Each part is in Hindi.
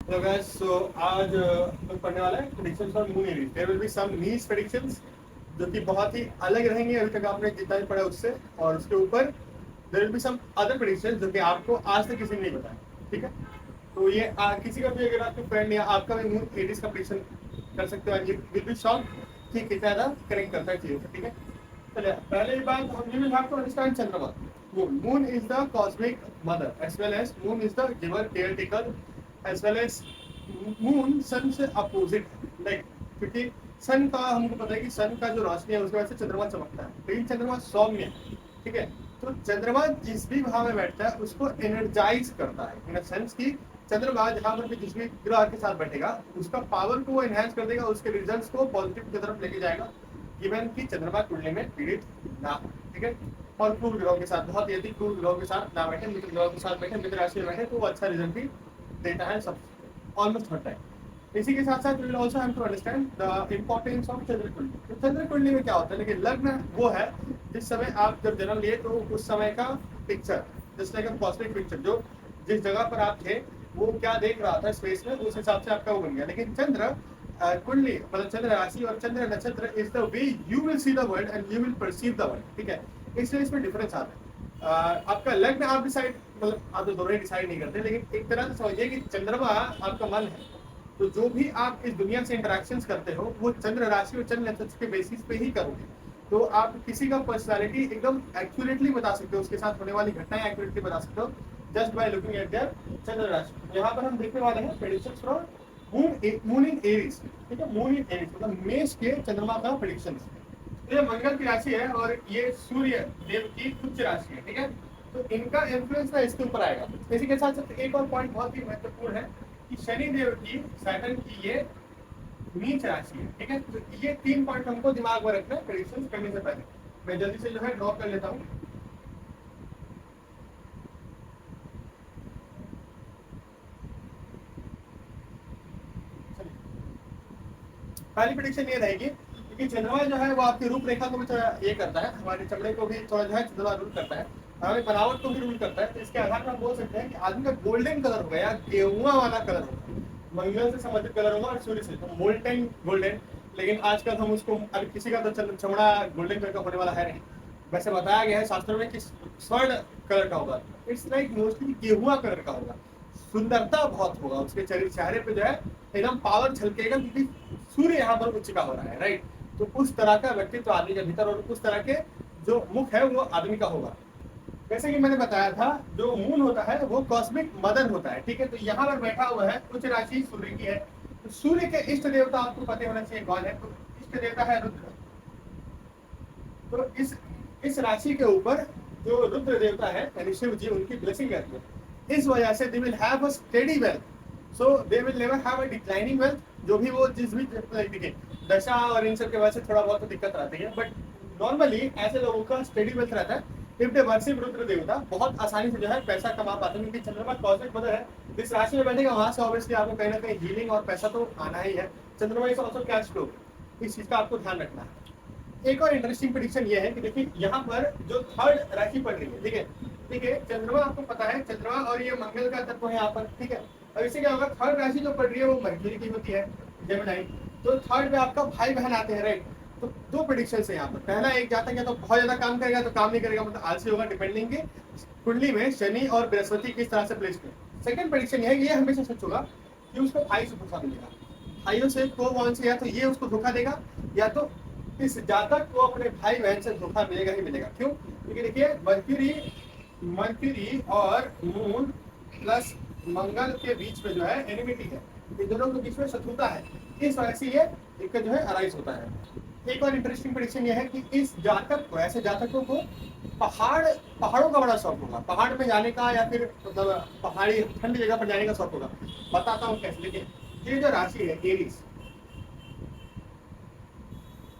हेलो गाइस, सो आज हम लोग पढ़ने वाला है predictions for moon Aries. There will be some niche predictions जो कि बहुत ही अलग रहेंगे अभी तक आपने जितना भी पढ़ा उससे, और उसके ऊपर there will be some other predictions जो कि आपको आज तक किसी ने नहीं बताया। ठीक है, तो ये किसी का भी अगर आपके फ्रेंड या आपका भी मून एरीज का प्रेडिक्शन कर सकते हो, ये विल बी शॉक कि कितना ज़्यादा करेक्ट करता है चीज़ों से। ठीक है, चलिए पहले बात हम you will have to understand चंद्रमा। Moon is the cosmic mother as well as moon is the giver care taker as well as moon sun से अपोजिट है। लाइक क्योंकि सन का हमको पता है कि सन का जो रोशनी है उसकी वजह से चंद्रमा चमकता है, लेकिन चंद्रमा सौम्य है। ठीक है, तो चंद्रमा जिस भी भाव में बैठता है उसको एनर्जाइज करता है इन सेंस की चंद्रमा जहां पर भी जिस भी ग्रह के साथ बैठेगा उसका पावर को वो एनहांस कर देगा, उसके रिजल्ट्स को पॉजिटिव की तरफ लेके जाएगा, गिवन की चंद्रमा कुंडली में पीड़ित ना हो। ठीक है, और क्रूर ग्रहों के साथ बहुत यदि क्रूर ग्रहों के साथ ना बैठे, मित्र ग्रहों के साथ बैठे, मित्र राशि में बैठे तो वो अच्छा रिजल्ट भी देता है सब ऑलमोस्ट हर टाइम। इसी के साथ साथ we will also have to understand the importance of चंद्र कुंडली। तो चंद्र कुंडली में क्या होता है, लेकिन लग्न वो है जिस समय आप जब जन्म लिए तो उस समय का पिक्चर, जस्ट लाइक अ कॉस्मिक पिक्चर, जो जिस जगह पर आप थे वो क्या देख रहा था स्पेस में, उस हिसाब से आपका वो बन गया। लेकिन चंद्र कुंडली मतलब चंद्र राशि और चंद्र नक्षत्र is the way you will see the world and you will perceive the world. ठीक है, इसलिए इसमें डिफरेंस आता है। आपका लग्न आप डिसाइड, मतलब आप तो दोनों ही डिसाइड नहीं करते, लेकिन एक तरह से समझिए कि चंद्रमा आपका मन है, तो जो भी आप इस दुनिया से इंटरेक्शंस करते हो वो चंद्र राशि और चंद्र नक्षत्र के बेसिस पे ही करोगे। तो आप किसी का पर्सनालिटी एकदम एक्यूरेटली बता सकते हो, उसके साथ होने वाली घटनाएं एक्यूरेटली बता सकते हो just by looking at their चंद्र राशि। यहाँ पर हम देखने वाले हैं predictions from moon in Aries. ठीक है, मून इन एरीज मतलब मेष के चंद्रमा का प्रेडिक्शंस। ये मंगल की राशि है और ये सूर्य देव की उच्च राशि है। ठीक है, तो इनका इन्फ्लुएंस ना इसके ऊपर आएगा। इसी के साथ साथ एक और पॉइंट बहुत ही महत्वपूर्ण है कि शनि देव की, सैटर्न की ये नीच राशि है। ठीक है, तो ये 3 पॉइंट हमको दिमाग में रखना है प्रेडिक्शन करने से पहले। मैं जल्दी से जो है ड्रॉ कर लेता हूँ। पहली प्रेडिक्शन ये रहेगी क्योंकि चंद्रमा जो है वो आपकी रूपरेखा को भी थोड़ा ये करता है, हमारे चमड़े को भी थोड़ा जो है चंद्रमा रूल करता है, हमारी बनावट को भी रूल करता है। तो इसके आधार पर हम बोल सकते हैं कि आदमी का गोल्डन कलर होगा या गेहुआ वाला कलर होगा, मंगल से संबंधित कलर होगा और सूर्य से तो मोल्टन गोल्डन। लेकिन आजकल हम उसको अभी किसी का तो चमड़ा गोल्डन कलर का होने वाला है नहीं। वैसे बताया गया है शास्त्रों में कि स्वर्ण कलर का होगा, इट्स लाइक मोस्टली गेहुआ कलर का होगा। सुंदरता बहुत होगा उसके चेहरे पे जो है एकदम पावर झलकेगा, क्योंकि सूर्य यहाँ पर उच्च का हो रहा है। राइट, तो उस तरह का व्यक्तित्व आदमी के भीतर और उस तरह के जो मुख है वो आदमी का होगा। जैसे कि मैंने बताया था जो मून होता है वो कॉस्मिक मदर होता है। ठीक है, तो यहाँ पर बैठा हुआ है उच्च राशि सूर्य की है। तो सूर्य के इष्ट देवता आपको पता होना चाहिए कौन है, तो इष्ट देवता है रुद्र। तो इस राशि के ऊपर जो रुद्र देवता है यानी शिव जी, उनकी ब्लेसिंग रहती है। इस वजह से they will have a steady wealth, so they will never have a declining wealth. जो भी वो जिस भी देखिए दशा और इन सब के वजह से थोड़ा बहुत तो दिक्कत आती है, बट नॉर्मली ऐसे लोगों का स्टेडी वेल्थ रहता है। इफ दे वर्शिप रुद्र देवता बहुत आसानी से जो है पैसा कमा पाते हैं, क्योंकि चंद्रमा कॉस्मिक मदर है। जिस राशि में बैठेगा वहां से ऑब्वियसली आपको कहीं ना कहीं हीलिंग और पैसा तो आना ही है। चंद्रमा इज ऑल्सो कैश फ्लो, इस चीज का आपको ध्यान रखना है। एक और इंटरेस्टिंग प्रेडिक्शन ये है कि देखिए यहाँ पर जो थर्ड राशि पड़ रही है, ठीक है, ठीक है, चंद्रमा आपको पता है चंद्रमा और ये मंगल का तत्व है यहाँ पर। ठीक है, अब इससे क्या होगा, थर्ड राशि जो पड़ रही है वो मर्क्यूरी की होती है, जेमिनी। तो थर्ड में आपका भाई बहन आते हैं। राइट, तो 2 प्रेडिक्शन है यहाँ पर। पहला एक जातक या तो बहुत ज्यादा काम करेगा तो काम नहीं करेगा, मतलब आलसी होगा, डिपेंडिंग की कुंडली में शनि और बृहस्पति किस तरह से प्लेस में। सेकंड प्रेडिक्शन है ये हमेशा सच होगा कि उसको भाई से धोखा मिलेगा। भाइयों से को कौन से, या तो ये उसको धोखा देगा या तो इस जातक को अपने भाई बहन से धोखा मिलेगा ही मिलेगा। क्यों, क्योंकि देखिए मर्क्यूरी और मून प्लस मंगल के बीच में जो है एनिमिटी है, इन दोनों के बीच में शत्रुता है। इस वजह से ये दिक्कत जो है अराइज होता है। एक और इंटरेस्टिंग प्रेडिक्शन ये है कि इस जातक को, ऐसे जातकों को पहाड़ों का बड़ा शौक होगा, पहाड़ पे जाने का या फिर मतलब पहाड़ी ठंडी जगह पर जाने का शौक होगा। बताता हूँ कैसे। देखिए ये जो राशि है Aries,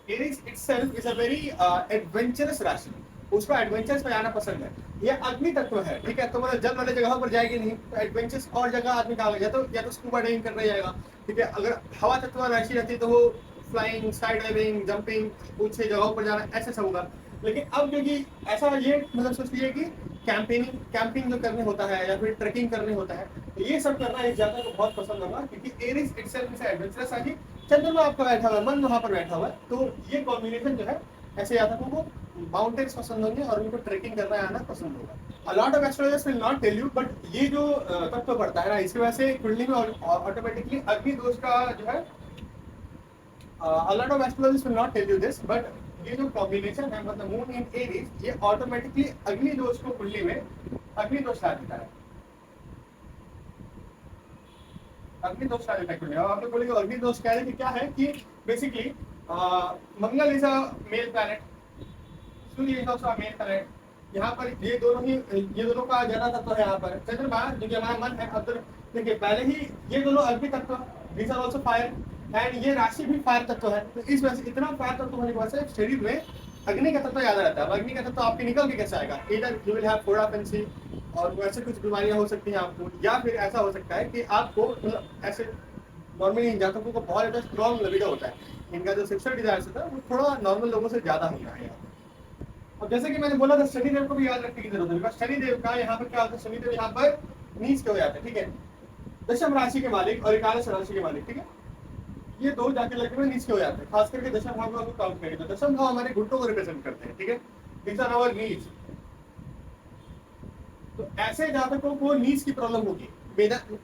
Aries itself is a very adventurous राशि। उसको एडवेंचर्स में जाना पसंद है। ये अग्नि तत्व है। ठीक है, तो मतलब जल वाले जगहों पर जाएगी नहीं, तो एडवेंचर्स और जगह आदमी कहाँ गया, या तो स्कूबा डाइविंग करने जाएगा। ठीक है, अगर हवा तत्व राशि रहती है तो वो फ्लाइंग, स्काई डाइविंग, जंपिंग, ऊंचे जगहों पर जाना ऐसे सब होगा। लेकिन अब क्योंकि ऐसा ये मतलब सोच लीजिए कि कैंपिंग जो करने होता है या फिर ट्रैकिंग करने होता है, तो ये सब करना इस जातक को बहुत पसंद होगा, क्योंकि एरिस इटसेल्फ इज एडवेंचरस है। चंद्रमा आपका बैठा हुआ है, मन वहां पर बैठा हुआ है, तो ये कॉम्बिनेशन जो है ऐसे जातकों को माउंटेन्स पसंद होंगे और उनको ट्रैकिंग करना आना पसंद होगा। A lot of astrologers will not tell you, but ये जो तत्व पड़ता है ना, इसकी वजह से कुंडली में ऑटोमेटिकली अग्नि दोष का जो है, a lot of astrologers will not tell you this, but ये जो कॉम्बिनेशन है मतलब मून इन एरीज, ये ऑटोमेटिकली अग्नि दोष को कुंडली में अग्नि दोष ला देता है। अग्नि दोष ला देता है कुंडली में। आप लोग बोलेंगे अग्नि दोष क्या है, कि क्या है कि basically Mangal is a male planet, Surya is also a male planet. यहाँ पर ये दोनों का ज्यादा तत्व है। यहाँ पर चंद्रमा जो कि हमारा मन है, अब देखिए पहले ही ये दोनों अग्नि तत्व, these are also fire, and ये राशि भी फायर तत्व है। तो इस वजह से इतना फायर तत्व होने की वजह से शरीर में अग्नि का तत्व ज्यादा रहता है। अब अग्नि का तत्व आपके निकल के कैसे आएगा? इधर यू विल हैव फोड़ा फैंसी और वैसे कुछ बीमारियां हो सकती हैं आपको, या फिर ऐसा हो सकता है कि आपको मतलब ऐसे नॉर्मली इन जातकों को बहुत ज्यादा स्ट्रॉन्ग लिबिडो होता है, इनका जो सेक्सुअल डिजायर्स होता है वो थोड़ा नॉर्मल लोगों से ज्यादा होता है। अब जैसे कि मैंने बोला था, शनिदेव को भी याद रखने की जरूरत है, बिकॉज शनिदेव का यहाँ पर क्या होता है, शनिदेव यहाँ पर नीच के हो जाते हैं, ठीक है, दशम राशि के मालिक और एकादश राशि के मालिक, ठीक है, ये दो जाके लगने में नीच के हो जाते हैं। खास करके दशम भाव को काउंट करेंगे तो दशम भाव हमारे घुटनों को रिप्रेजेंट करते हैं, ठीक है, दीज आर आवर नीज। तो ऐसे जातकों को नीज की प्रॉब्लम होगी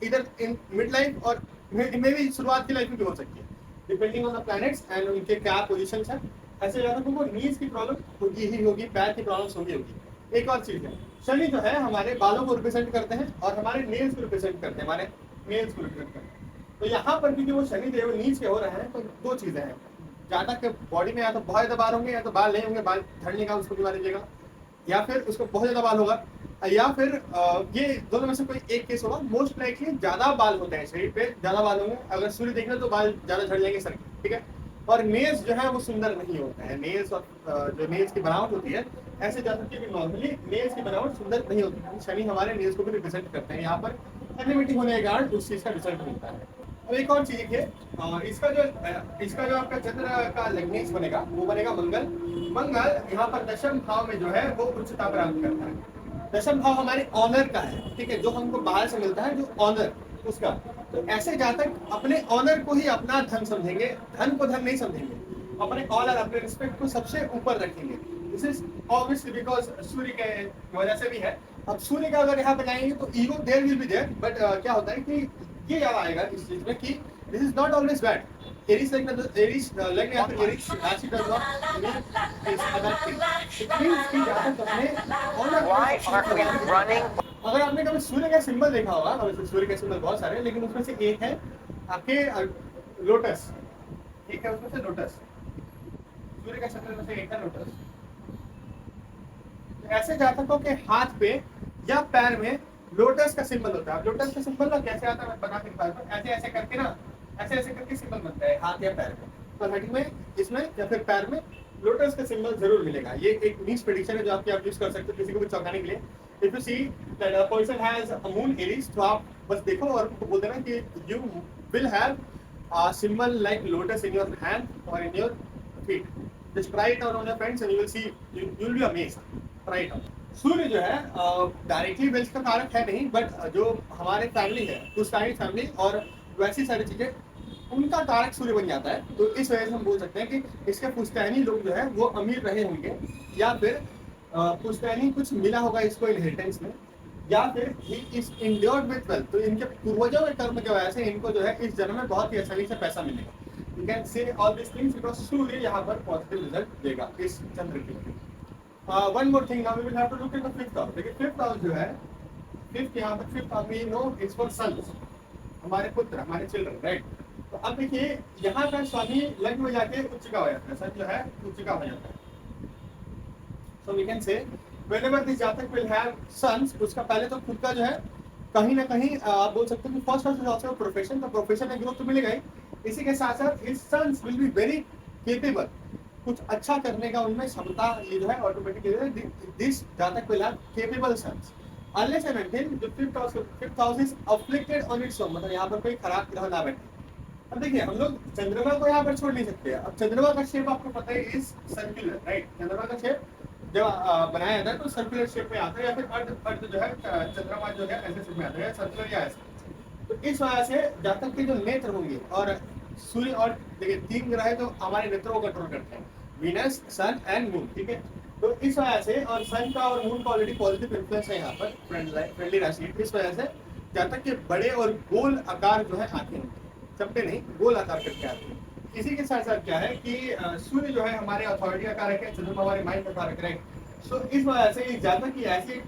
इधर इन मिड लाइफ और में भी शुरुआत की लाइफ में भी हो सकती है, depending on the planets and उनके क्या पोजीशंस हैं। ऐसे जातकों को नीज की प्रॉब्लम होगी ही होगी, पैर की प्रॉब्लम्स होगी। एक और चीज है, शनि जो है हमारे बालों को रिप्रेजेंट करते हैं और हमारे नेल्स को रिप्रेजेंट करते हैं, हमारे नेल्स को रिप्रेजेंट करते हैं। तो यहाँ पर भी जो वो शनि देव नीच के हो रहे हैं, तो दो चीजें हैं, जातक के बॉडी में या तो बहुत ज्यादा बाल होंगे, या तो बाल नहीं होंगे, बाल झड़ने का उसको बीमा लीजिएगा, या फिर उसको बहुत ज्यादा बाल होगा, या फिर ये दोनों में से कोई एक केस होगा। मोस्ट लाइकली ज्यादा बाल होते हैं शरीर पे, ज्यादा बाल होंगे, अगर सूर्य देखना तो बाल ज्यादा झड़ जाएंगे सर, ठीक है। और नेल्स जो है वो सुंदर नहीं होते हैं, नेल्स और जो नेल्स की बनावट होती है, ऐसे जातक की भी नॉर्मली नेल्स की बनावट सुंदर नहीं होती है। शनि हमारे नेल्स को भी रिप्रेजेंट करते हैं, यहाँ पर एनिमिटी होने के कारण उस चीज का रिजल्ट मिलता है। अब एक और चीज है, इसका जो आपका चंद्र का लग्नेश बनेगा वो बनेगा मंगल। मंगल यहाँ पर दशम भाव में जो है वो उच्चता प्राप्त करता है। दशम भाव हमारे ऑनर का है, ठीक है, जो हमको बाहर से मिलता है, जो ऑनर उसका। तो ऐसे जातक अपने ऑनर को ही अपना धन समझेंगे, धन को धन नहीं समझेंगे, अपने ऑनर अपने रिस्पेक्ट को सबसे ऊपर रखेंगे। दिस इज ऑब्वियसली बिकॉज सूर्य के वजह से भी है। अब सूर्य का अगर यहाँ पे जाएंगे तो ego there will be there, but क्या होता है कि ये याद आएगा इस चीज में कि this is not always bad. Aries लग्न या फिर एरीज राशि does not mean is other thing. It means कि जातक अपने ऑनर, अगर आपने कभी सूर्य का सिंबल देखा होगा, वैसे सूर्य के सिंबल बहुत सारे हैं, लेकिन उसमें से एक है आपके लोटस, ठीक है, उसमें से लोटस, सूर्य का सिंबल में से एक है लोटस। ऐसे जातकों के हाथ पे या पैर में लोटस का सिंबल होता है। लोटस का सिंबल ना कैसे आता है मैं बता नहीं पाता, ऐसे ऐसे करके ना, ऐसे ऐसे करके सिंबल बनता है हाथ या पैर में, तो हेड में, इसमें या फिर पैर में लोटस का सिंबल जरूर मिलेगा। ये एक नीच प्रेडिक्शन है जो आप यूज कर सकते हो किसी को भी चौंकाने के लिए। If you see that a person has a moon Aries, तो आप बस देखो और उनको बोल देना कि you will have a symbol like lotus in your hand और in your feet. Just try it out on your friends and you will see, you will be amazed. Try it out. सूर्य जो है डायरेक्टली वेल्थ का कारक है नहीं, बट जो हमारे फैमिली है, पुश्तैनी फैमिली और वैसी सारी चीजें, उनका कारक सूर्य बन जाता है। तो इस वजह से हम बोल सकते हैं कि इसके पुश्तैनी लोग जो है वो अमीर रहे होंगे, या फिर पुश्तैनी कुछ मिला होगा इसको इनहेरिटेंस में, या फिर he is endured with wealth. तो इनके पूर्वजों के कर्म की वजह से इनको जो है इस जन्म में बहुत ही आसानी से पैसा मिलेगा। You can say all this things because सूर्य यहाँ पर पॉजिटिव रिजल्ट देगा इस चंद्र के। One more thing, now we will have to look at the fifth house। देखिए fifth house जो है, fifth यहाँ पर fifth house we know it's for sons, हमारे पुत्र, हमारे चिल्ड्रन, राइट। तो अब देखिए यहाँ का स्वामी लग्न में जाके उच्च का हो जाता है, सन जो है उच्च का हो जाता है। So we can say whenever this जातक will have sons, उसका पहले तो खुद का जो है कहीं ना कहीं आप बोल सकते हो कि first house is also profession, तो प्रोफेशन में ग्रोथ तो मिलेगा ही, इसी के साथ साथ his sons will be very capable, कुछ अच्छा करने का उनमें क्षमता ये जो है ऑटोमेटिकली दिस जातक will have capable sons unless and until the fifth house is afflicted on its own, मतलब यहाँ पर कोई खराब ग्रह ना बैठे। अब देखिए हम लोग चंद्रमा को यहाँ पर छोड़ नहीं सकते। अब चंद्रमा का शेप आपको पता है इज सर्कुलर, राइट। चंद्रमा का शेप जब बनाया जाता है तो सर्कुलर शेप में आता है, या फिर अर्ध अर्ध जो है चंद्रमा जो है ऐसे शेप में आता है, सर्कुलर या ऐसे। तो इस वजह से जहाँ तक के जो नेत्र होंगे, और सूर्य और देखिए 3 ग्रह है तो हमारे नेत्रों को कंट्रोल करते हैं, वीनस, सन एंड मून, ठीक है। तो इस वजह से, और सन का और मून का ऑलरेडी पॉजिटिव इन्फ्लुएंस है यहाँ पर फ्रेंडली राशि, इस वजह से जहाँ तक के बड़े और गोल आकार जो है आते हैं, चपटे नहीं गोल आकार करके आते हैं। इसी के साथ साथ क्या है कि सूर्य जो है हमारे अथॉरिटी का कारक है, चंद्रमा हमारे माइंड का कारक है। सो इस वजह से ज्यादा की ऐसी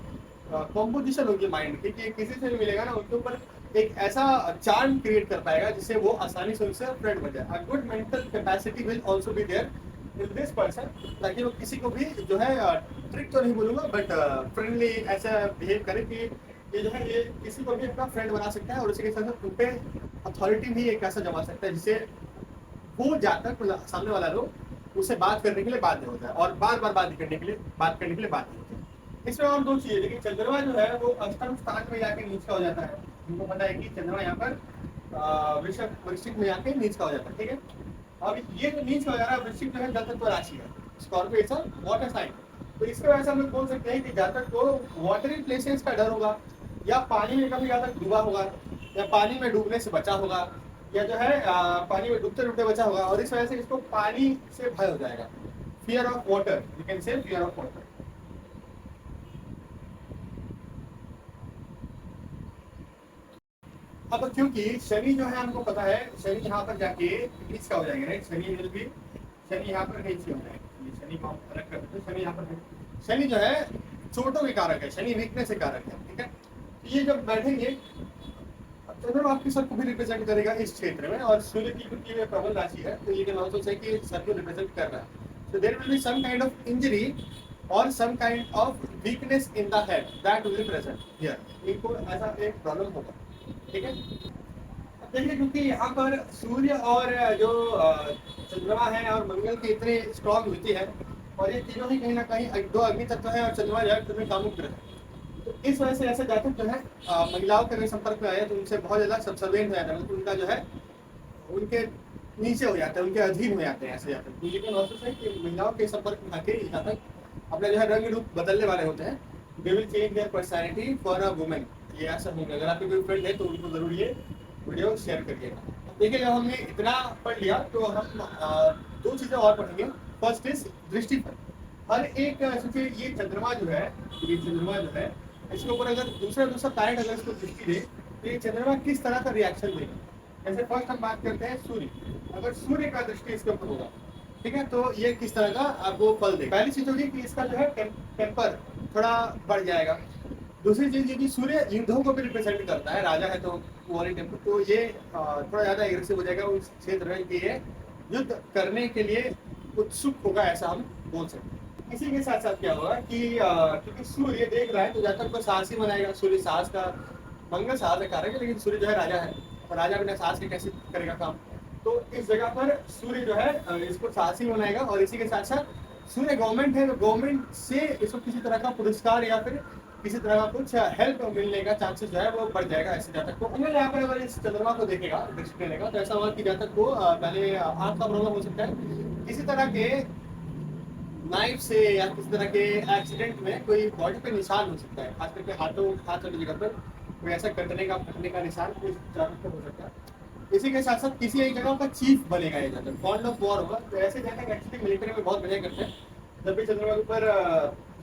कॉम्पोजिशन होगी माइंड की कि किसी से भी मिलेगा ना उनके ऊपर एक ऐसा चार्म क्रिएट कर पाएगा जिससे वो आसानी से उनसे फ्रेंड बन जाए। Good mental capacity will also be there in this person, ताकि वो किसी को भी जो है ट्रिक तो नहीं बोलूंगा बट फ्रेंडली ऐसा बिहेव करे कि ये जो है ये किसी को भी अपना फ्रेंड बना सकता है, और उसी के साथ उन पे अथॉरिटी भी एक ऐसा जमा सकता है जिससे वो जातक सामने वाला लोग उससे बात करने के लिए बाध्य होता है, और बार बार बात करने के लिए बाध्य होता है। इसमें और 2 चीजें, लेकिन चंद्रमा जो है वो अष्टम स्थान में जाके नीच का हो जाता है। हमको पता है कि चंद्रमा यहाँ पर वृश्चिक में जाके नीच का हो जाता है, ठीक है। अब ये जो नीच का हो जा रहा है, वृश्चिक जो है जातक राशि है, Scorpio is a water sign. तो इसके वजह से हम लोग बोल सकते हैं कि जातक को वाटरी प्लेसेस का डर होगा, या पानी में कभी जातक डूबा होगा, या पानी में डूबने से बचा होगा, या जो है पानी में डूबते डूबते बचा होगा, और इस वजह से इसको पानी से भय हो जाएगा। Fear of water, you can से फियर ऑफ वाटर। अब क्योंकि शनि जो है हमको पता है, शनि यहाँ पर जाके नीच का हो जाएगा, right. Shani will be, Shani यहाँ पर नीच हो जाएगा, शनि को हम अलग कर देते हैं। शनि यहाँ पर, शनि जो है चोटों के कारक है, शनि वीकनेस के कारक है, ठीक है। तो ये जब बैठेंगे चंद्रमा आपके सर को भी रिप्रेजेंट करेगा इस क्षेत्र में, और सूर्य की क्योंकि ये प्रबल राशि है तो ये कैन आल्सो से कि सर को रिप्रेजेंट कर रहा है। So there will be some kind of injury और some kind of weakness in the head that will be present here. इनको ऐसा एक प्रॉब्लम होगा, ठीक है। अब देखिए क्योंकि यहाँ पर सूर्य और जो चंद्रमा है और मंगल की इतनी स्ट्रॉन्ग युति है, और ये तीनों ही कहीं ना कहीं 2 अग्नि तत्व है, और चंद्रमा जो है कामुक ग्रह है। तो इस वजह से ऐसे जातक जो है महिलाओं के संपर्क में आए तो उनसे बहुत ज्यादा सब्सर्वेंट हो जाता है, उनका जो है उनके नीचे हो जाता है, उनके अधीन हो जाते हैं ऐसे जातक। तो ये प्रोसेस है कि महिलाओं के संपर्क में आके जातक अपना जो है रंग रूप बदलने वाले होते हैं। They will change their personality for a women. ये ऐसा होगा। अगर आपके कोई फ्रेंड है तो उनको जरूर ये वीडियो शेयर करिएगा। देखिए जब हमने इतना पढ़ लिया तो हम 2 चीजें और पढ़ेंगे। First is दृष्टिफल। हर एक सोचिए ये चंद्रमा जो है, ये चंद्रमा जो है इसके ऊपर अगर दूसरा प्लैनेट अगर इसको दृष्टि दे तो ये चंद्रमा किस तरह का रिएक्शन देगा। जैसे फर्स्ट हम बात करते हैं सूर्य, अगर सूर्य का दृष्टि इसके ऊपर होगा, ठीक है, तो ये किस तरह का आपको फल देगा। पहली चीज होगी कि इसका जो है टेम्पर थोड़ा बढ़ जाएगा। दूसरी चीज ये कि सूर्य युद्धों को भी रिप्रेजेंट करता है, राजा है तो वाली टेम्पर, तो ये थोड़ा ज्यादा एग्रेसिव हो जाएगा उस क्षेत्र में कि ये युद्ध करने के लिए उत्सुक होगा, ऐसा हम बोल सकते हैं। इसी के साथ साथ क्या होगा कि क्योंकि सूर्य देख रहा है तो जातक को साहसी बनाएगा। सूर्य साहस का, मंगल साहस का कारक है, लेकिन सूर्य जो है राजा है, और राजा बिना साहस के कैसे करेगा काम। तो इस जगह पर सूर्य जो है इसको साहसी बनाएगा। और इसी के साथ साथ सूर्य गवर्नमेंट है तो गवर्नमेंट से इसको किसी तरह का पुरस्कार या फिर किसी तरह का कुछ हेल्प मिलने का चांसेस जो है वो बढ़ जाएगा ऐसे जातक को। अगर यहाँ पर अगर इस चंद्रमा को देखेगा, दृष्टि देने का, तो ऐसा होगा कि जातक को पहले आंख का प्रॉब्लम हो सकता है, किसी तरह के नाइफ से या किसी तरह के एक्सीडेंट में कोई बॉडी पे निशान हो सकता है, खास करके हाथ वाली जगह पर कोई ऐसा कटने का फटने का निशान कुछ जातक हो सकता है। इसी के साथ साथ किसी एक जगह का चीफ बनेगा ये जातक, फॉन्ड ऑफ वॉर होगा। तो ऐसे जातक एक्चुअली मिलिट्री में बहुत बढ़िया करते हैं। जब भी चंद्रमा के ऊपर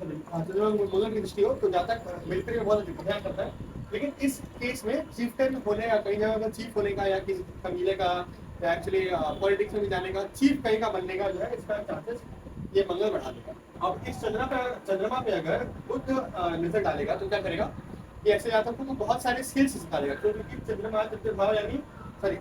चंद्रमा मंगल की दृष्टि हो तो जातक मिलिट्री में बहुत बढ़िया करता है। लेकिन इस केस में चिफ्टन होने या कई जगह का चीफ होने का, या किसी कबीले का, या एक्चुअली पॉलिटिक्स में भी जाने का, चीफ कहीं का बनने का जो है इसका चांसेस ये मंगल बढ़ा देगा। अब इस चंद्रमा पे अगर बुध नजर डालेगा तो क्या करेगा, ये ऐसे जातक को तो बहुत सारे स्किल्स सिखा देगा। क्योंकि चंद्रमा तृतीय भाव यानी सॉरी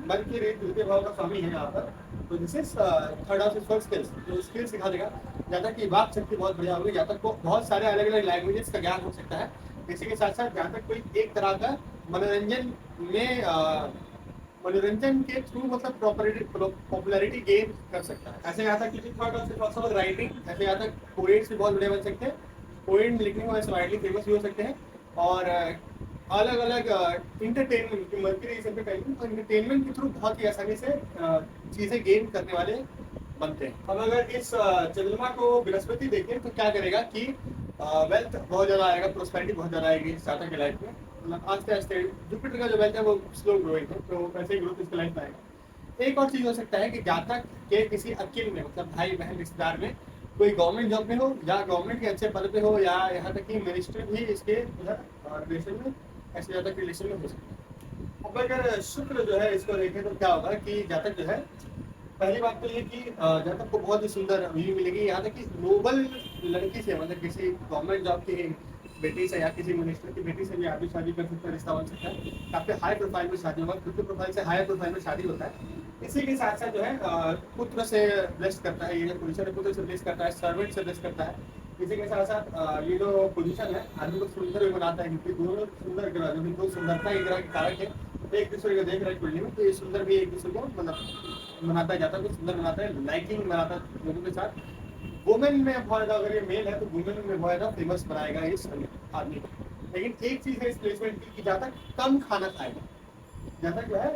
मर्क्यूरी तृतीय भाव का स्वामी है यहाँ पर, तो this is third house is for skills. जो स्किल्स सिखा देगा, जातक की वाक शक्ति बहुत बढ़िया होगी, जातक को बहुत सारे अलग अलग लैंग्वेजेस का ज्ञान हो सकता है। इसी के साथ साथ जातक कोई एक तरह का मनोरंजन में मनोरंजन के थ्रू मतलब पॉपुलैरिटी गेन कर सकता है। ऐसे यहाँ तक राइटिंग, ऐसे यहाँ तक पोएट्स भी बहुत बड़े बन सकते हैं, पोएम लिखने में ऐसे वाइडली फेमस भी हो सकते हैं। और अलग अलग इंटरटेनमेंट की मर्क्यूरी एंटरटेनमेंट के थ्रू बहुत ही आसानी से चीज़ें गेन करने वाले बनते हैं। अब अगर इस चंद्रमा को बृहस्पति देखें तो क्या करेगा कि वेल्थ बहुत ज़्यादा आएगा, प्रोस्पेरिटी बहुत ज़्यादा आएगी जातक की लाइफ में। मतलब आस्ते आस्ते जुपिटर का जो वेल्थ है वो स्लो ग्रोइंग है, तो वैसे ही ग्रोथ इसकी लाइफ में आएगा। एक और चीज़ हो सकता है कि जातक के किसी अकिल में, मतलब भाई बहन रिश्तेदार में कोई गवर्नमेंट जॉब में हो या गवर्नमेंट के अच्छे पद पे हो, या यहाँ तक कि मिनिस्टर भी इसके रिलेशन में, ऐसे जातक रिलेशन में हो सकता है। अब अगर शुक्र जो है इसको देखें तो क्या होगा कि जातक जो है, पहली बात तो ये कि जातक को बहुत ही सुंदर व्यू मिलेगी। यहाँ तक कि नोबल लड़की से, मतलब किसी गवर्नमेंट जॉब की बेटी से या किसी मिनिस्टर की बेटी से भी आदमी शादी कर सकता है, रिश्ता बन सकता है। काफी हाई प्रोफाइल में शादी होगा, क्योंकि प्रोफाइल से हाई प्रोफाइल में शादी होता है। इसी के साथ साथ जो है पुत्र से ब्लेस करता है, ये जो पोजीशन है पुत्र से ब्लेस करता है, सर्वेंट से ब्लेस करता है। इसी के साथ साथ ये जो पोजीशन है आदमी को सुंदर भी बनाता है, क्योंकि दोनों सुंदर ग्रह, जो दो सुंदरता के ग्रह के कारक है, एक दूसरे को देख रहे हैं कुंडली में, तो ये सुंदर भी एक दूसरे को मतलब बनाता जाता है, कुछ सुंदर बनाता है, लाइकिंग बनाता है लोगों के साथ। वुमेन में बहुत ज्यादा, अगर ये मेल है तो वुमेन में बहुत ज्यादा फेमस बनाएगा इस आदमी को। लेकिन एक चीज है इस प्लेसमेंट की कि ज्यादा कम खाना खाएगा। ज्यादा जो है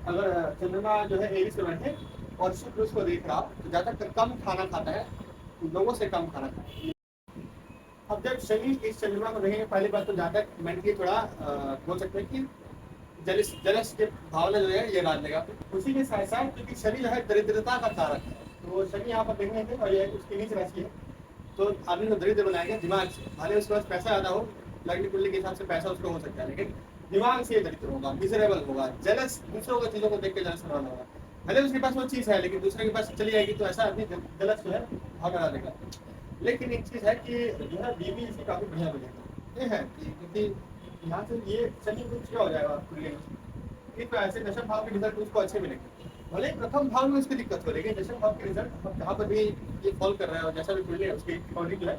अगर चंद्रमा जो है एरीज में बैठे और शुक्र उसको देख रहा तो ज्यादा कम खाना खाता है, लोगों से कम खाना खाता है। अब जब शनि इस चंद्रमा को देखेंगे, पहली बात तो जातक मेंटली थोड़ा बोल सकते हैं कि जलस जलस के भावना जो है ये डाल देगा। उसी के साथ साथ क्योंकि शनि जो है दरिद्रता का कारक है, तो शनि यहाँ पर देखेंगे और ये उसकी नीच राशि है, तो आदमी को दरिद्र बनाएगा दिमाग से। भले उसके पास पैसा ज़्यादा हो, लग्न कुंडली के हिसाब से पैसा उसको हो सकता है, लेकिन दिमाग से दरिद्र होगा, मिजरेबल होगा, जलस, दूसरों को चीज़ों को देख के जलस करवाना होगा। भले उसके पास वो चीज़ है लेकिन दूसरे के पास चली जाएगी तो ऐसा आदमी जलस जो है भाग बना देगा। लेकिन एक चीज़ है कि जो है बीवी इसकी काफ़ी बढ़िया मिलेगी, ये है क्योंकि यहाँ से ये शनि कुछ क्या हो जाएगा कुंडली में, ये तो ऐसे दशम भाव के रिजल्ट उसको अच्छे मिलेंगे। भले प्रथम भाव में उसकी दिक्कत हो, लेकिन दशम भाव के रिजल्ट अब जहाँ पर भी ये फॉल कर रहा है और जैसा भी कुंडली है उसकी अकॉर्डिंग जो है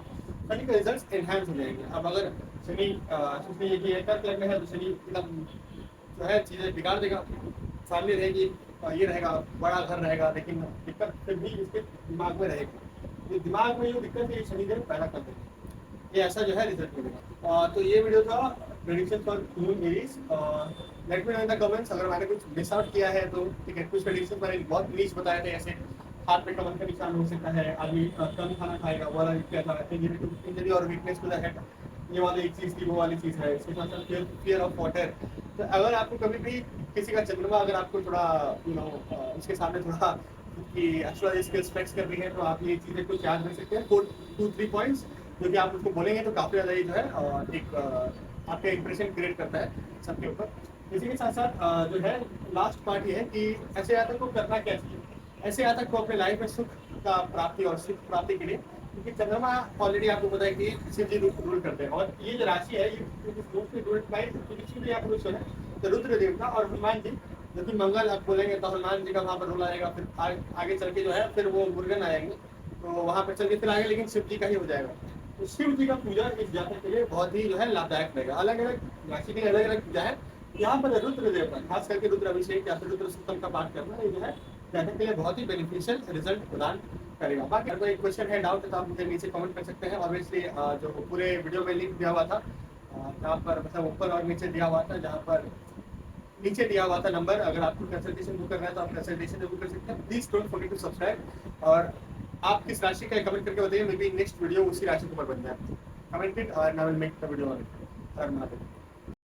शनि के रिजल्ट एनहांस हो जाएंगे। अब अगर शनि उसमें ये कि कर्क लग्न है तो शनि एकदम जो है चीज़ें बिगाड़ देगा, फैमिली रहेगी, ये रहेगा, बड़ा घर रहेगा, लेकिन दिक्कत फिर भी इसके दिमाग में रहेगी। ये दिमाग में जो दिक्कत है ये शनिदेव पैदा कर देंगे, ये ऐसा जो है रिजल्ट मिलेगा। तो ये वीडियो था prediction for moon Aries. Let me know in the comments अगर मैंने कुछ मिस आउट किया है तो। ठीक है, कुछ प्रेडिक्शन मैंने बहुत नीच बताए थे, ऐसे हाथ में कमर का निशान हो सकता है, आदमी कम खाना खाएगा, वो वाला क्या था, इंजरी और वीकनेस टू द हेड, ये वाली एक चीज़ थी, वो वाली चीज़ है। इसके साथ साथ फियर ऑफ वाटर। तो अगर आपको कभी भी किसी का चंद्रमा अगर आपको थोड़ा उसके सामने थोड़ा कि एस्ट्रोलॉजी स्किल्स फ्लेक्स कर रही है तो आप ये चीज़ें कुछ याद रख सकते हैं, 4-2-3 पॉइंट्स जो कि आप उसको बोलेंगे तो काफ़ी ज़्यादा ये जो है एक आपका इंप्रेशन क्रिएट करता है सबके ऊपर। इसी के साथ साथ जो है लास्ट पार्ट ये है कि ऐसे जातक को करना क्या चाहिए। ऐसे जातक को अपने लाइफ में सुख का प्राप्ति और सुख प्राप्ति के लिए, क्योंकि चंद्रमा ऑलरेडी आपको पता है कि शिव जी रूल करते हैं, और ये जो राशि है ये तो रुद्र देवता और हनुमान जी, जो कि मंगल आप बोलेंगे तो हनुमान जी का वहाँ पर रूल आएगा। फिर आगे चल के जो है फिर वो मुर्गन आएंगे, तो वहाँ पर चल के फिर आगे लेकिन शिव जी का ही हो जाएगा। तो शिव जी का पूजा इस जातक के लिए बहुत ही जो है लाभदायक रहेगा। अलग अलग राशि के लिए अलग अलग पूजा है। यहाँ पर रुद्र देवता, खास करके रुद्र अभिषेक या फिर रुद्र सप्तम का पाठ करना, ये जो है जातक के लिए बहुत ही बेनिफिशियल रिजल्ट प्रदान करेगा। बाकी अगर कोई क्वेश्चन है, डाउट है तो आप मुझे नीचे कमेंट कर सकते हैं। ऑब्वियसली जो पूरे वीडियो में लिंक दिया हुआ था, जहाँ पर मतलब ऊपर और नीचे दिया हुआ था, जहाँ पर नीचे दिया हुआ था नंबर, अगर आपको कंसल्टेशन बुक करना है तो आप कंसल्टेशन बुक कर सकते हैं। Please don't forget to subscribe, और आप किस राशि का कमेंट करके बताइए, मे बी नेक्स्ट वीडियो उसी राशि के ऊपर बन जाए। कमेंट इट और I will make the video on it.